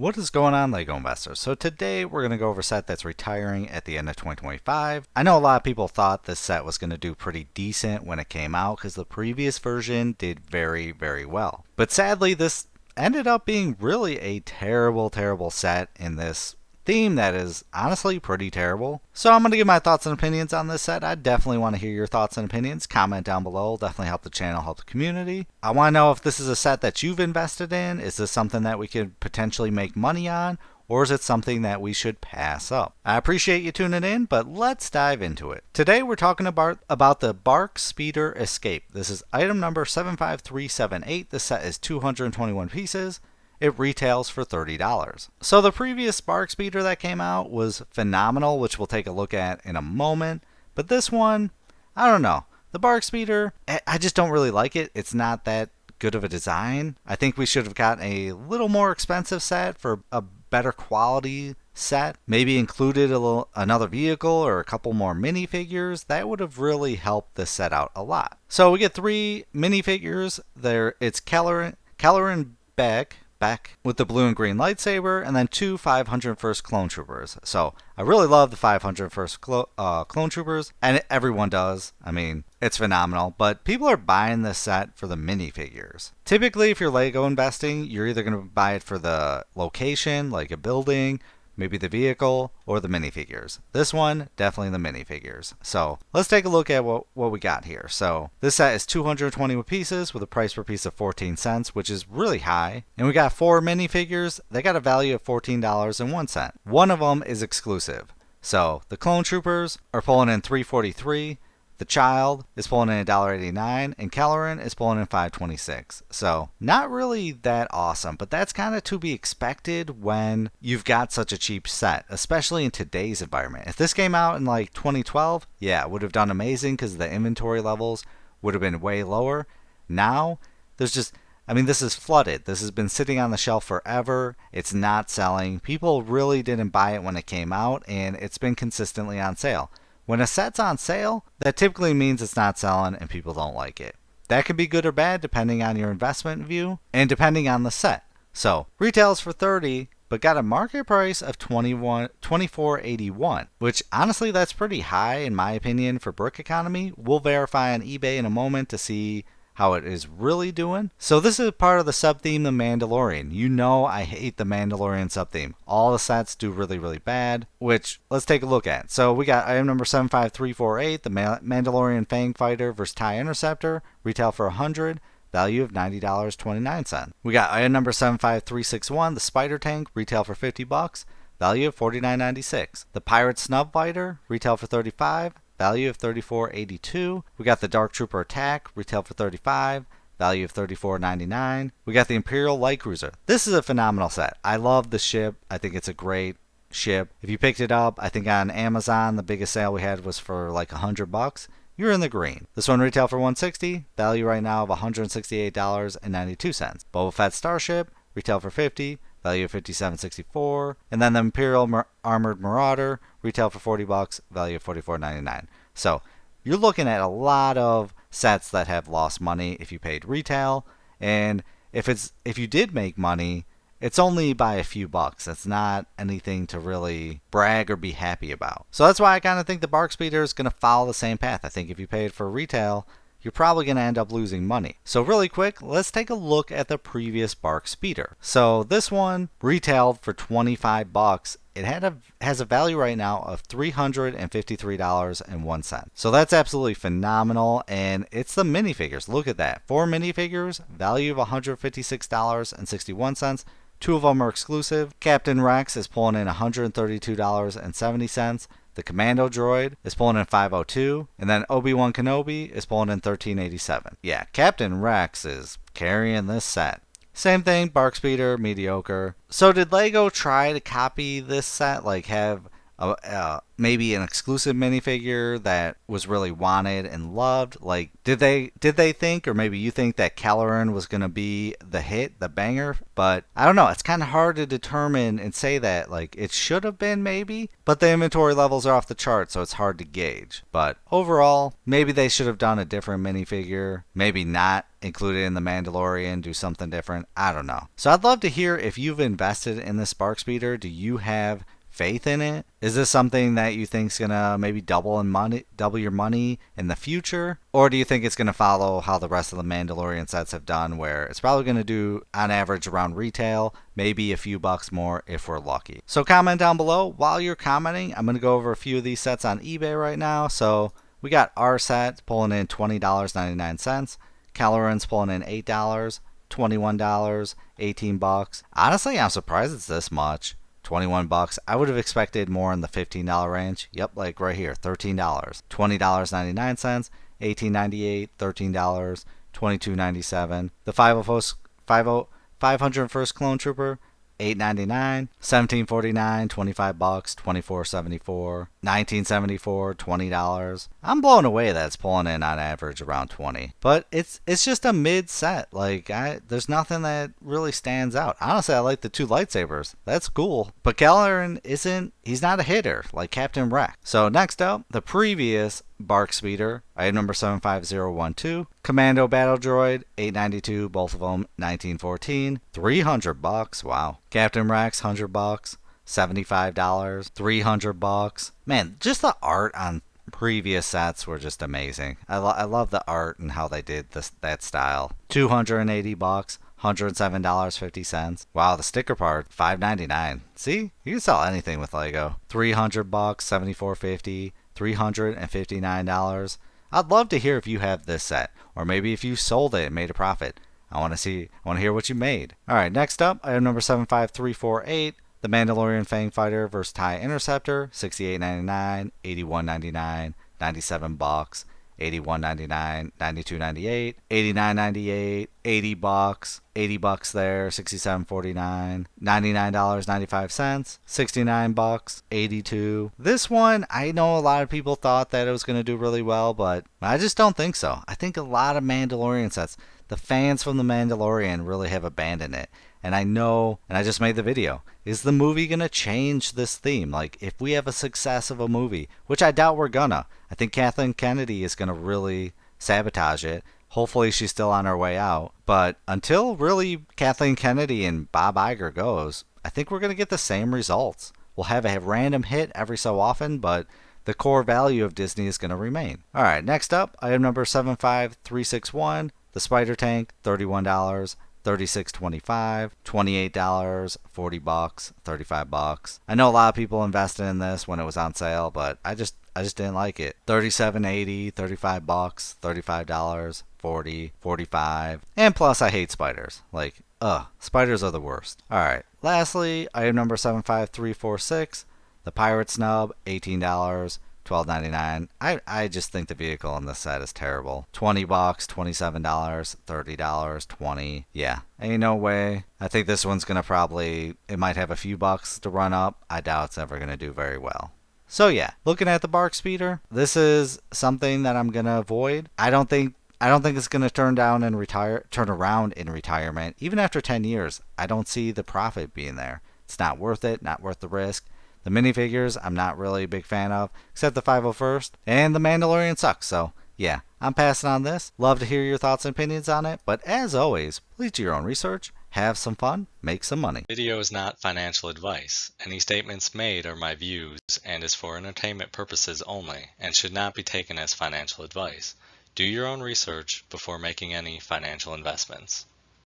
What is going on, LEGO investors? So today we're going to go over a set that's retiring at the end of 2025. I know a lot of people thought this set was going to do pretty decent when it came out because the previous version did very, very well. But sadly, this ended up being really a terrible set in this theme that is honestly pretty terrible. So I'm going to give my thoughts and opinions on this set. I definitely want to hear your thoughts and opinions. Comment down below. It'll definitely help the channel, help the community. I want to know if this is a set that you've invested in. Is this something that we could potentially make money on? Or is it something that we should pass up? I appreciate you tuning in, but let's dive into it. Today we're talking about the BARC Speeder Escape. This is item number 75378. This set is 221 pieces. It retails for $30. So the previous BARC Speeder that came out was phenomenal, which we'll take a look at in a moment. But this one, I don't know. The BARC Speeder, I just don't really like it. It's not that good of a design. I think we should have gotten a little more expensive set for a better quality set. Maybe included another vehicle or a couple more minifigures. That would have really helped this set out a lot. So we get 3 minifigures. It's Kelleran Beck with the blue and green lightsaber, and then 2 501st Clone Troopers. So I really love the 501st Clone Troopers, and everyone does. I mean, it's phenomenal, but people are buying this set for the minifigures. Typically, if you're LEGO investing, you're either going to buy it for the location, like a building, maybe the vehicle, or the minifigures. This one, definitely the minifigures. So let's take a look at what we got here. So this set is 220 pieces with a price per piece of 14 cents, which is really high. And we got 4 minifigures. They got a value of $14.01. One of them is exclusive. So the Clone Troopers are pulling in $3.43. The Child is pulling in $1.89, and Kelleran is pulling in $5.26. So not really that awesome, but that's kind of to be expected when you've got such a cheap set, especially in today's environment. If this came out in like 2012, yeah, it would have done amazing because the inventory levels would have been way lower. Now, this is flooded. This has been sitting on the shelf forever. It's not selling. People really didn't buy it when it came out, and it's been consistently on sale. When a set's on sale, that typically means it's not selling and people don't like it. That can be good or bad depending on your investment view and depending on the set. So, retails for $30, but got a market price of $24.81, which honestly that's pretty high in my opinion for brick economy. We'll verify on eBay in a moment to see how it is really doing. So this is part of the sub-theme, The Mandalorian. You know I hate the Mandalorian sub-theme. All the sets do really, really bad, which let's take a look at. So we got item number 75348, the Mandalorian Fang Fighter versus TIE Interceptor, retail for $100, value of $90.29. We got item number 75361, the Spider Tank, retail for $50, value of $49.96. The Pirate Snub Fighter, retail for $35, value of $34.82. We got the Dark Trooper Attack, retail for $35, value of $34.99. We got the Imperial Light Cruiser. This is a phenomenal set. I love the ship. I think it's a great ship. If you picked it up, I think on Amazon, the biggest sale we had was for like $100. You're in the green. This one retail for $160, value right now of $168.92. Boba Fett Starship, retail for $50, value of $57.64, and then the Imperial Armored Marauder, retail for $40, value of $44.99. So you're looking at a lot of sets that have lost money if you paid retail, and if you did make money, it's only by a few bucks. It's not anything to really brag or be happy about. So that's why I kind of think the BARC Speeder is going to follow the same path. I think if you paid for retail, you're probably going to end up losing money. So really quick, let's take a look at the previous BARC Speeder. So this one retailed for $25. It has a value right now of $353.01. So that's absolutely phenomenal, and it's the minifigures. Look at that. 4 minifigures, value of $156.61. 2 of them are exclusive. Captain Rex is pulling in $132.70. The Commando Droid is pulling in $502, and then Obi-Wan Kenobi is pulling in $1387. Yeah, Captain Rex is carrying this set. Same thing, BARC Speeder, mediocre. So did LEGO try to copy this set, like have maybe an exclusive minifigure that was really wanted and loved. Like, did they think, or maybe you think that Caloran was gonna be the hit, the banger? But I don't know. It's kind of hard to determine and say that. Like, it should have been maybe, but the inventory levels are off the chart, so it's hard to gauge. But overall, maybe they should have done a different minifigure. Maybe not include it in the Mandalorian, do something different. I don't know. So I'd love to hear if you've invested in the Spark Speeder. Do you have faith in it? Is this something that you think's gonna maybe double your money in the future, or do you think it's gonna follow how the rest of the Mandalorian sets have done, where it's probably gonna do on average around retail, maybe a few bucks more if we're lucky? So comment down below. While you're commenting, I'm gonna go over a few of these sets on eBay right now. So we got our set pulling in $20.99. Caloran's pulling in $8, $21, $18. Honestly, I'm surprised it's this much. $21. I would have expected more in the $15 range. Yep, like right here, $13. $20.99, $18.98, $13, $22.97. The 501st Clone Trooper, $8.99, $17.49, $25, $24.74, $19.74, $20. I'm blown away that it's pulling in on average around 20. But it's just a mid set. Like, there's nothing that really stands out. Honestly, I like the two lightsabers. That's cool. But Caloran he's not a hitter like Captain Rex. So next up, the previous Bark Speeder, item number 75012. Commando Battle Droid, $8.92, both of them $19.14. $300. Wow. Captain Rex, $100. $75. $300. Man, just the art on previous sets were just amazing. I love the art and how they did that style. $280. $107.50. Wow, the sticker part, $5.99. See, you can sell anything with Lego. $300, $74.50, $359. I'd love to hear if you have this set, or maybe if you sold it and made a profit. I want to hear what you made. All right, next up, item number 75348. The Mandalorian Fang Fighter vs. TIE Interceptor, $68.99, $81.99, $97, $81.99, $92.98, $89.98, $80, $80 there, $67.49, $99.95, $69, $82. This one, I know a lot of people thought that it was going to do really well, but I just don't think so. I think a lot of Mandalorian sets, the fans from The Mandalorian really have abandoned it. And I know, and I just made the video, is the movie going to change this theme? Like, if we have a success of a movie, which I doubt we're gonna, I think Kathleen Kennedy is going to really sabotage it. Hopefully she's still on her way out. But until really Kathleen Kennedy and Bob Iger goes, I think we're going to get the same results. We'll have a random hit every so often, but the core value of Disney is going to remain. All right, next up, item number 75361, the Spider Tank, $31. $36.25, $28, $40, $35. I know a lot of people invested in this when it was on sale, but I just didn't like it. $37.80, $35, $35, $40, $45. And plus I hate spiders. Like, spiders are the worst. All right. Lastly, item number 75346, the Pirate Snub, $18. $12.99. I just think the vehicle in this set is terrible. $20, $27, $30, $20. Yeah, ain't no way. I think this one's gonna it might have a few bucks to run up. I doubt it's ever gonna do very well. So yeah, looking at the Bark Speeder, this is something that I'm gonna avoid. I don't think it's gonna turn around in retirement. Even after 10 years, I don't see the profit being there. It's not worth it, not worth the risk. The minifigures, I'm not really a big fan of, except the 501st, and the Mandalorian sucks, so yeah, I'm passing on this. Love to hear your thoughts and opinions on it, but as always, please do your own research, have some fun, make some money. Video is not financial advice. Any statements made are my views and is for entertainment purposes only, and should not be taken as financial advice. Do your own research before making any financial investments.